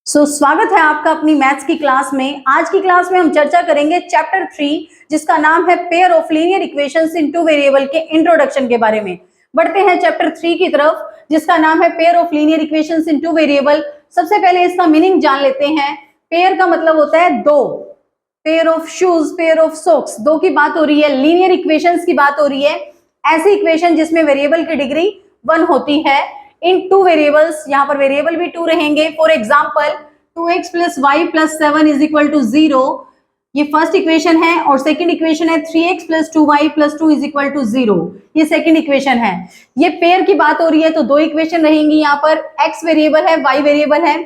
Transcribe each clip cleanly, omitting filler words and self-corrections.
स्वागत है आपका अपनी मैथ्स की क्लास में। आज की क्लास में हम चर्चा करेंगे चैप्टर 3 जिसका नाम है pair of linear equations in two variable के इंट्रोडक्शन के बारे में। बढ़ते हैं चैप्टर 3 की तरफ जिसका नाम है pair of linear equations in two variable. सबसे पहले इसका मीनिंग जान लेते हैं। पेयर का मतलब होता है दो, pair of shoes, pair of socks, दो की बात हो रही है। लीनियर इक्वेशंस की बात हो रही है, ऐसी इक्वेशन जिसमें वेरिएबल की डिग्री 1 होती है इन टू वेरिएबल्स। यहाँ पर वेरिएबल भी 2 रहेंगे। For example 2x plus y plus 7 is equal to 0, ये फर्स्ट इक्वेशन है। और सेकंड इक्वेशन है 3x plus 2y plus 2 is equal to 0, ये सेकंड इक्वेशन है। ये पेयर की बात हो रही है तो दो इक्वेशन रहेंगी। यहाँ पर x वेरिएबल है, y वेरिएबल है,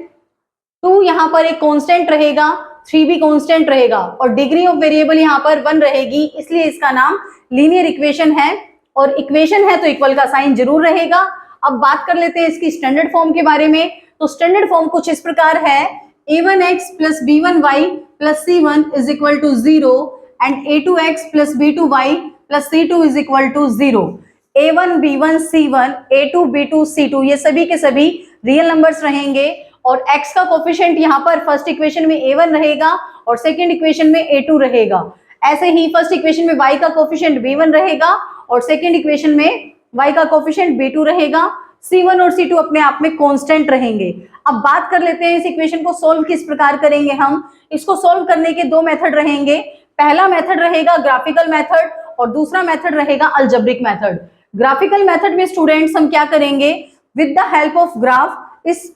2 यहाँ पर एक कांस्टेंट रहेगा, 3 भी कांस्टेंट रहेगा और डिग्री ऑफ वेरिएबल यहाँ पर 1 रहेगी, इसलिए इसका नाम लीनियर इक्वेशन है। और इक्वेशन है तो इक्वल का साइन जरूर रहेगा। अब बात कर लेते हैं इसकी स्टैंडर्ड फॉर्म के बारे में। तो स्टैंडर्ड फॉर्म कुछ इस प्रकार है, a1x plus b1y plus c1 is equal to 0 and a2x plus b2y plus c2 is equal to 0। a1 b1 c1 a2 b2 c2 ये सभी के सभी रियल नंबर्स रहेंगे और x का कोफिशिएंट यहाँ पर फर्स्ट इक्वेशन में a1 रहेगा और सेकंड इक्वेशन में a2 रहेगा। ऐसे ही फर्स्ट इक्वेशन में y का कोफिशिएंट b1 रहेगा और सेकंड इक्वेशन में y का कोफिशिएंट b2 रहेगा। c1 और c2 अपने आप में कांस्टेंट रहेंगे। अब बात कर लेते हैं इस इक्वेशन को सोल्व किस प्रकार करेंगे हम। इसको सोल्व करने के दो मेथड रहेंगे। पहला मेथड रहेगा ग्राफिकल मेथड और दूसरा मेथड रहेगा अलजेब्रिक मेथड। ग्राफिकल मेथड में स्टूडेंट्स हम क्या करेंगे, with the help of graph इस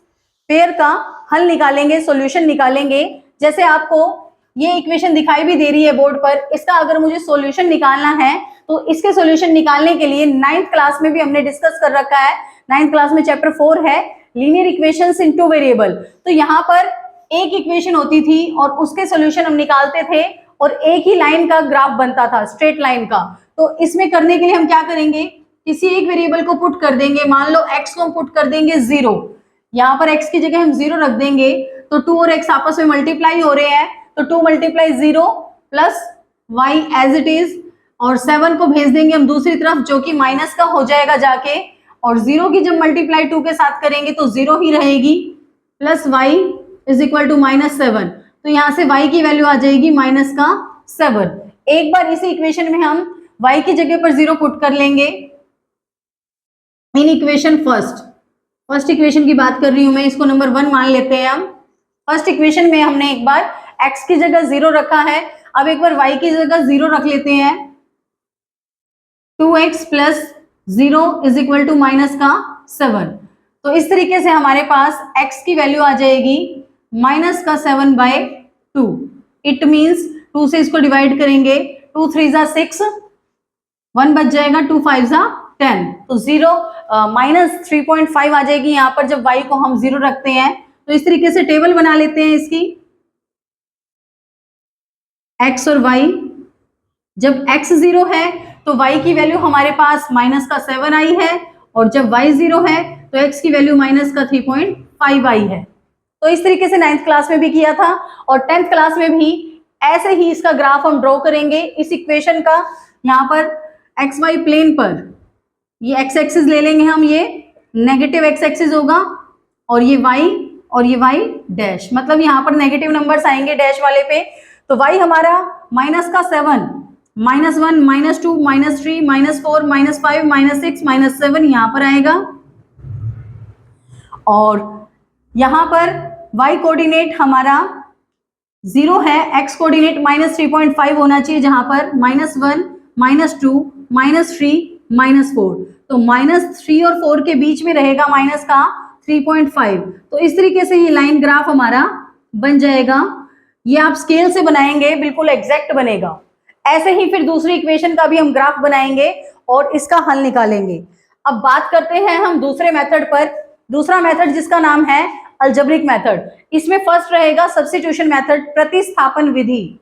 पेयर का हल निकालेंगे, सॉल्यूशन निकालेंगे। जैसे आपको ये इक्वेशन दिखाई भी दे रही है बोर्ड पर, इसका अगर मुझे सॉल्यूशन निकालना है तो इसके सॉल्यूशन निकालने के लिए 9th क्लास में भी हमने डिस्कस कर रखा है। 9th क्लास में चैप्टर 4 है लीनियर इक्वेशंस इन टू वेरिएबल। तो यहाँ पर एक इक्वेशन होती थी और उसके सॉल्यूशन हम निकालते थे और एक ही लाइन का ग्राफ बनता था, स्ट्रेट लाइन का। तो इसमें करने के लिए हम क्या करेंगे, किसी एक वेरिएबल को पुट कर देंगे। मान लो x को हम पुट कर देंगे 0, यहाँ पर x की जगह हम 0 रख देंगे तो 2 और x आपस में मल्टीप्लाई हो रहे हैं तो 2 multiply 0 plus y as it is, और 7 को भेज देंगे हम दूसरी तरफ जो कि माइनस का हो जाएगा जाके, और 0 की जब मल्टीप्लाई 2 के साथ करेंगे तो 0 ही रहेगी, plus y is equal to -7। तो यहाँ से y की वैल्यू आ जाएगी -7। एक बार इसी इक्वेशन में हम y की जगह पर 0 पुट कर लेंगे इन इक्वेशन फर्स्ट इक्वेशन की बात कर रही हूं मैं, इसको नंबर 1 मान लेते हैं हम। फर्स्ट इक्वेशन में हमने एक बार x की जगह 0 रखा है, अब एक बार y की जगह 0 रख लेते हैं। 2x plus 0 is equal to -7। तो इस तरीके से हमारे पास x की वैल्यू आ जाएगी -7/2। इट मींस 2 से इसको डिवाइड करेंगे, 2 3 जा 6, 1 बच जाएगा, 2 5 जा 10, तो 0 -3.5 आ जाएगी यहाँ पर जब y को हम 0 रखते हैं। तो इस तरीके से टेबल बना लेते हैं इसकी, x और y। जब x 0 है तो y की वैल्यू हमारे पास -7 आई है और जब y 0 है तो x की वैल्यू -3.5 आई है। तो इस तरीके से 9th क्लास में भी किया था और 10th क्लास में भी ऐसे ही इसका ग्राफ हम ड्रॉ करेंगे इस इक्वेशन का। यहाँ पर xy प्लेन पर ये x एक्सिस ले लेंगे हम, ये नेगेटिव x एक्सिस होगा और ये y डैश, मतलब यहाँ पर नेगेटिव नंबर्स आएंगे डैश वाले पे। तो y हमारा -7, -1, -2, -3, -4, -5, -6, -7 यहाँ पर आएगा। और यहाँ पर y कोऑर्डिनेट हमारा 0 है, x कोऑर्डिनेट -3.5 होना चाहिए, जहां पर -1, -2, -3, -4। तो -3 और 4 के बीच में रहेगा माइनस का 3.5। तो इस तरीके से ये लाइन ग्राफ हमारा बन जाएगा। ये आप स्केल से बनाएंगे, बिल्कुल एग्जैक्ट बनेगा। ऐसे ही फिर दूसरी इक्वेशन का भी हम ग्राफ बनाएंगे और इसका हल निकालेंगे। अब बात करते हैं हम दूसरे मेथड पर। दूसरा मेथड जिसका नाम है अलजेब्रिक मेथड। इसमें फर्स्ट रहेगा सब्स्टिट्यूशन मेथड, प्रतिस्थापन विधि।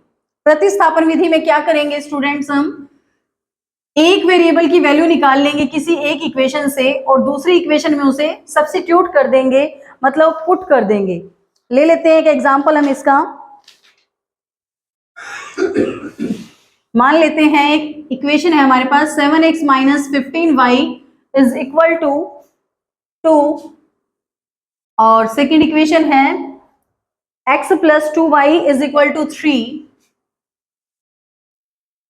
प्रतिस्थापन विधि में क्या करेंगे स्टूडेंट्स, हम एक वेरिएबल की वैल्यू निकाल लेंगे किसी एक इक्वेशन से और दूसरी इक्वेशन में उसे सब्स्टिट्यूट कर देंगे, मतलब पुट कर देंगे। ले लेते हैं एक एग्जांपल हम इसका, मान लेते हैं एक इक्वेशन है हमारे पास 7x - 15y is equal to 2 और सेकेंड इक्वेशन है x plus 2y is equal to 3,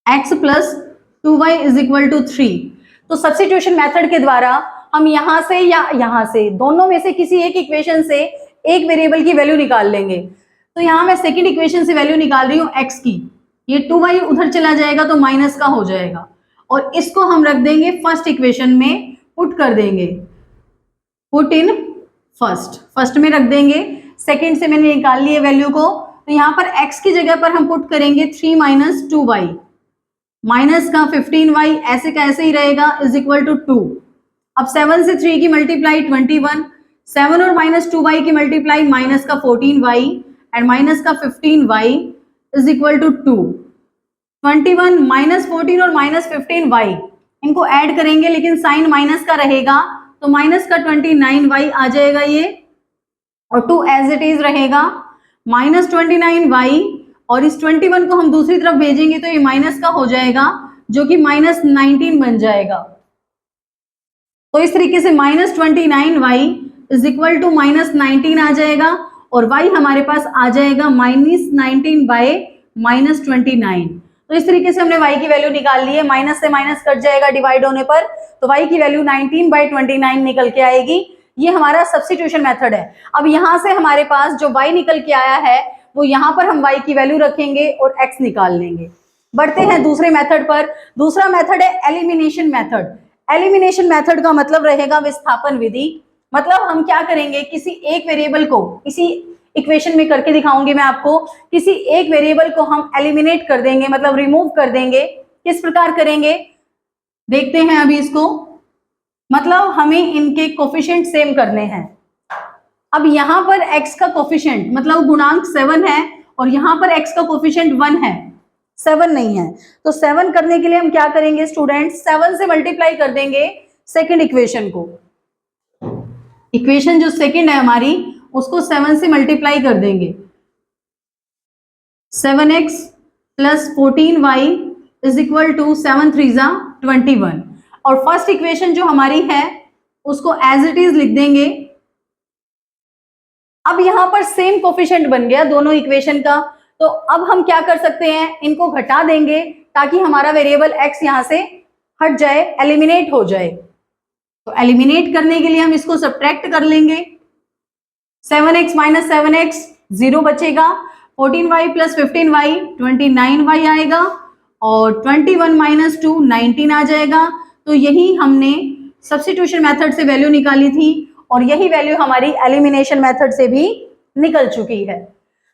x plus 2y is equal to 3। तो सब्स्टिट्यूशन मेथड के द्वारा हम यहां से या यहां से दोनों में से किसी एक इक्वेशन से एक वेरिएबल की वैल्यू निकाल लेंगे। तो यहां मैं सेकंड इक्वेशन से वैल्यू निकाल रही हूं x की, ये 2y उधर चला जाएगा तो माइनस का हो जाएगा, और इसको हम रख देंगे फर्स्ट इक्वेशन में, पुट कर देंगे, पुट इन फर्स्ट में रख देंगे। सेकंड से मैंने निकाल ली है वैल्यू को, तो यहाँ पर x की जगह पर हम पुट करेंगे 3 माइनस 2y, माइनस का 15y ऐसे का ऐसे ही रहेगा इज इक्वल टू 2। अब 7 से 3 की मल्टीप्लाई 21, 7 और माइनस 2y की मल्टीप्लाई माइनस का 14y एंड माइनस का 15y is equal to 2। 21 minus 14 और माइनस 15y इनको ऐड करेंगे, लेकिन साइन माइनस का रहेगा तो माइनस का 29y आ जाएगा ये, और 2 एज इट इज रहेगा, माइनस 29y, और इस 21 को हम दूसरी तरफ भेजेंगे तो ये माइनस का हो जाएगा जो कि माइनस 19 बन जाएगा। तो इस तरीके से minus 29y is equal to minus 19 आ जाएगा, और y हमारे पास आ जाएगा माइनस 19 बाय माइनस 29। तो इस तरीके से हमने y की वैल्यू निकाल ली है, माइनस से माइनस कट जाएगा डिवाइड होने पर, तो y की वैल्यू 19 बाय 29 निकल के आएगी। ये हमारा सब्स्टिट्यूशन मेथड है। अब यहां से हमारे पास जो y निकल के आया है वो यहां पर हम y की वैल्यू रखेंगे और x निकाल लेंगे। बढ़ते हैं दूसरे मेथड पर। दूसरा मेथड है एलिमिनेशन मेथड। एलिमिनेशन मेथड का मतलब रहेगा विस्थापन विधि। मतलब हम क्या करेंगे, किसी एक वेरिएबल को, इसी इक्वेशन में करके दिखाऊंगी मैं आपको, किसी एक वेरिएबल को हम एलिमिनेट कर देंगे, मतलब रिमूव कर देंगे। किस प्रकार करेंगे देखते हैं अभी इसको। मतलब हमें इनके कोफिशिएंट सेम करने हैं। अब यहाँ पर x का कोफिशिएंट मतलब गुणांक 7 है, और यहाँ पर x का कोफिशिएंट 1 है, 7 नहीं है। तो 7 करने के लिए हम क्या करेंगे स्टूडेंट, 7 से मल्टीप्लाई कर देंगे सेकंड इक्वेशन को। इक्वेशन जो सेकंड है हमारी उसको 7 से मल्टीप्लाई कर देंगे। 7x plus 14y is equal to 7 3 जा 21, और फर्स्ट इक्वेशन जो हमारी है उसको एज इट इज लिख देंगे। अब यहां पर सेम कोफिशिएंट बन गया दोनों इक्वेशन का, तो अब हम क्या कर सकते हैं, इनको घटा देंगे ताकि हमारा वेरिएबल x यहां से हट जाए, एलिमिनेट हो जाए। तो एलिमिनेट करने के लिए हम इसको सब्ट्रैक्ट कर लेंगे। 7x माइनस 7x 0 बचेगा, 14y प्लस 15y 29y आएगा, और 21 माइनस 2 19 आ जाएगा। तो यही हमने सब्स्टिट्यूशन मेथड से वैल्यू निकाली थी, और यही वैल्यू हमारी एलिमिनेशन मेथड से भी निकल चुकी है।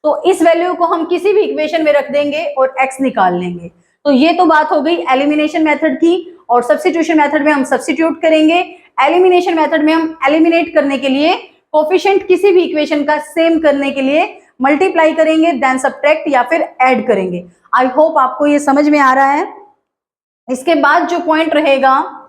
तो इस वैल्यू को हम किसी भी इक्वेशन में रख देंगे और x निकाल लेंगे। तो ये तो बात हो गई एलिमिनेशन मेथड की, और सब्स्टिट्यूशन मेथड में हम सब्स्टिट्यूट करेंगे। एलिमिनेशन मेथड में हम एलिमिनेट करने के लिए कोफिशिएंट किसी भी इक्वेशन का सेम करने के लिए मल्टीप्लाई करेंगे, देन सब्ट्रैक्ट या फिर ऐड करेंगे। आई होप आपको ये समझ में आ रहा है। इसके बाद जो पॉइंट रहेगा,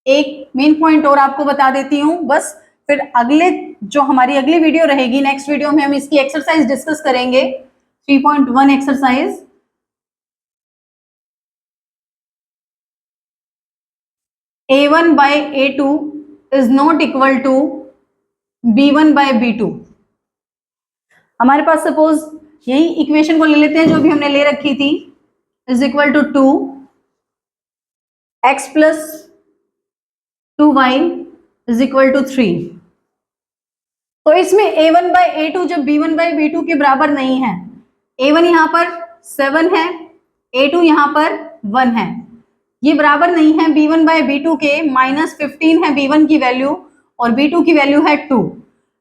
एक मेन पॉइंट और आपको बता देती हूं बस, फिर अगले जो हमारी अगली वीडियो रहेगी, नेक्स्ट वीडियो में हम इसकी एक्सरसाइज डिस्कस करेंगे। 3.1 exercise. A1 by A2 is not equal to B1 by B2। हमारे पास सपोज यही इक्वेशन को ले लेते हैं जो भी हमने ले रखी थी, is equal to 2x plus 2y is equal to 3। तो इसमें A1 by A2 जब B1 by B2 के बराबर नहीं है, A1 यहां पर 7 है, A2 यहां पर 1 है, ये बराबर नहीं है B1 by B2 के, माइनस 15 है B1 की वैल्यू और B2 की वैल्यू है 2।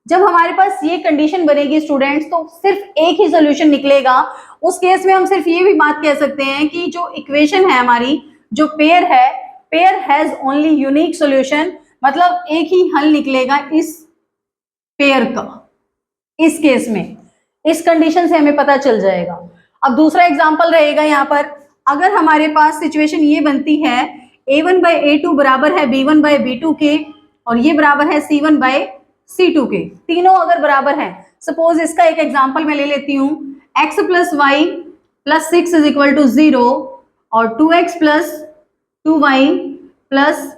जब हमारे पास ये कंडीशन बनेगी स्टूडेंट्स, तो सिर्फ एक ही सोल्यूशन निकलेगा। उस केस में हम सिर्फ ये भी बात कह सकते हैं कि जो इक्वेशन है हमारी, जो पेयर है, pair has only unique solution, मतलब एक ही हल निकलेगा इस पेयर का। इस केस में इस कंडीशन से हमें पता चल जाएगा। अब दूसरा एग्जांपल रहेगा यहाँ पर, अगर हमारे पास सिचुएशन ये बनती है A1 by A2 बराबर है B1 by B2 के, और ये बराबर है C1 by C2 के, तीनों अगर बराबर हैं। सपोज इसका एक एग्जांपल मैं ले लेती हूँ, x plus y plus 6 is equal to 0, और 2x प्लस 2y प्लस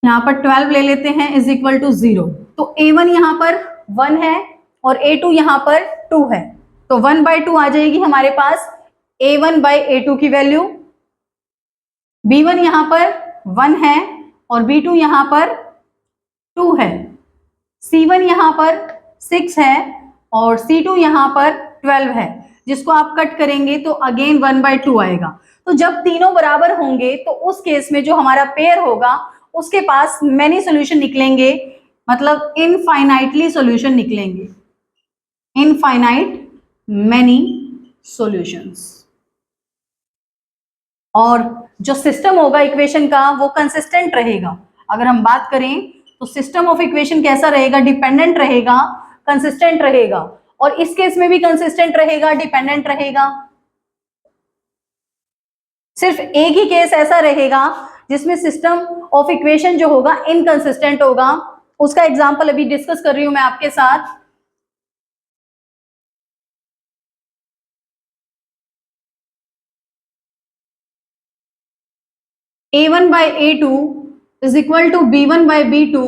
यहाँ पर 12 ले लेते हैं इज इक्वल टू 0। तो A1 यहाँ पर 1 है और A2 यहाँ पर 2 है, तो 1/2 आ जाएगी हमारे पास A1/A2 की वैल्यू। B1 यहाँ पर 1 है और B2 यहाँ पर 2 है। C1 यहाँ पर 6 है और C2 यहाँ पर 12 है, जिसको आप कट करेंगे तो अगेन 1/2 आएगा। तो जब तीनों बराबर होंगे तो उस केस में जो हमारा पेयर होगा उसके पास मैनी सॉल्यूशन निकलेंगे, मतलब इनफाइनाइटली सॉल्यूशन निकलेंगे, इनफाइनाइट मैनी सॉल्यूशंस। और जो सिस्टम होगा इक्वेशन का वो कंसिस्टेंट रहेगा। अगर हम बात करें तो सिस्टम ऑफ इक्वेशन कैसा रहेगा, डिपेंडेंट रहेगा, कंसिस्टेंट रहेगा, और इस केस में भी कंसिस्टेंट रहेगा, डिपेंडेंट रहेगा। सिर्फ एक ही केस ऐसा रहेगा जिसमें सिस्टम ऑफ इक्वेशन जो होगा इनकंसिस्टेंट होगा, उसका एग्जांपल अभी डिस्कस कर रही हूं मैं आपके साथ। A1/A2 is equal to B1/B2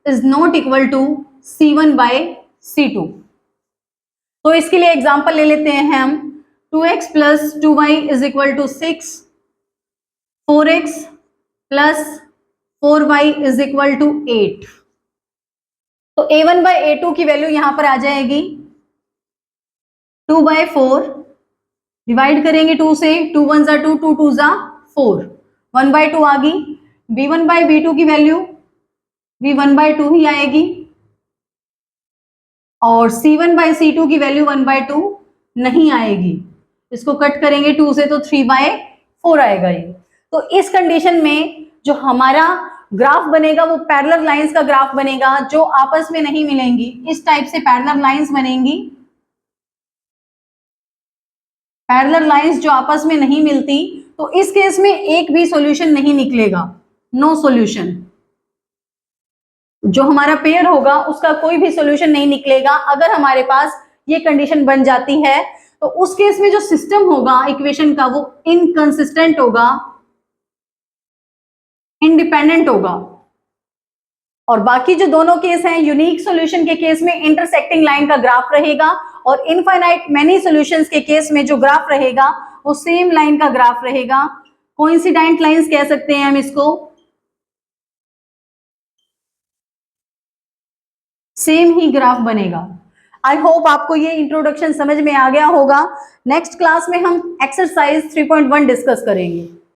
is not equal to C1/C2। तो इसके लिए एग्जांपल ले लेते हैं हम। 2x plus 2y is equal to 6, 4x plus 4y is equal to 8। तो A1/A2 की वैल्यू यहां पर आ जाएगी 2/4, डिवाइड करेंगे 2 से, 2 1 जा 2, 2 2 जा 4, 1/2 आ गई। B1/B2 की वैल्यू भी 1/2 ही आएगी और C1/C2 की वैल्यू 1/2 नहीं आएगी। इसको कट करेंगे 2 से तो 3/4 आएगा ये। तो इस कंडीशन में जो हमारा ग्राफ बनेगा वो पैरेलल लाइंस का ग्राफ बनेगा, जो आपस में नहीं मिलेंगी। इस टाइप से पैरेलल लाइंस बनेंगी, पैरेलल लाइंस जो आपस में नहीं मिलती, तो इस केस में एक भी सॉल्यूशन नहीं निकलेगा, नो सॉल्यूशन। जो हमारा पेयर होगा उसका कोई भी सॉल्यूशन नहीं निकलेगा। अगर हमारे पास ये कंडीशन बन जाती है तो उस केस में जो सिस्टम होगा इक्वेशन का वो इनकंसिस्टेंट होगा, इंडिपेंडेंट होगा। और बाकी जो दोनों केस हैं, यूनिक सॉल्यूशन के केस में इंटरसेक्टिंग लाइन का ग्राफ रहेगा और इनफाइनाइट मैनी सॉल्यूशंस के केस में जो ग्राफ रहेगा वो सेम लाइन का ग्राफ रहेगा। कोइंसिडेंट लाइंस कह सकते हैं हम इसको, सेम ही ग्राफ बनेगा। आई होप आपको ये इंट्रोडक्शन समझ में आ गया होगा। नेक्स्ट क्लास में हम एक्सरसाइज 3.1 डिस्कस करेंगे।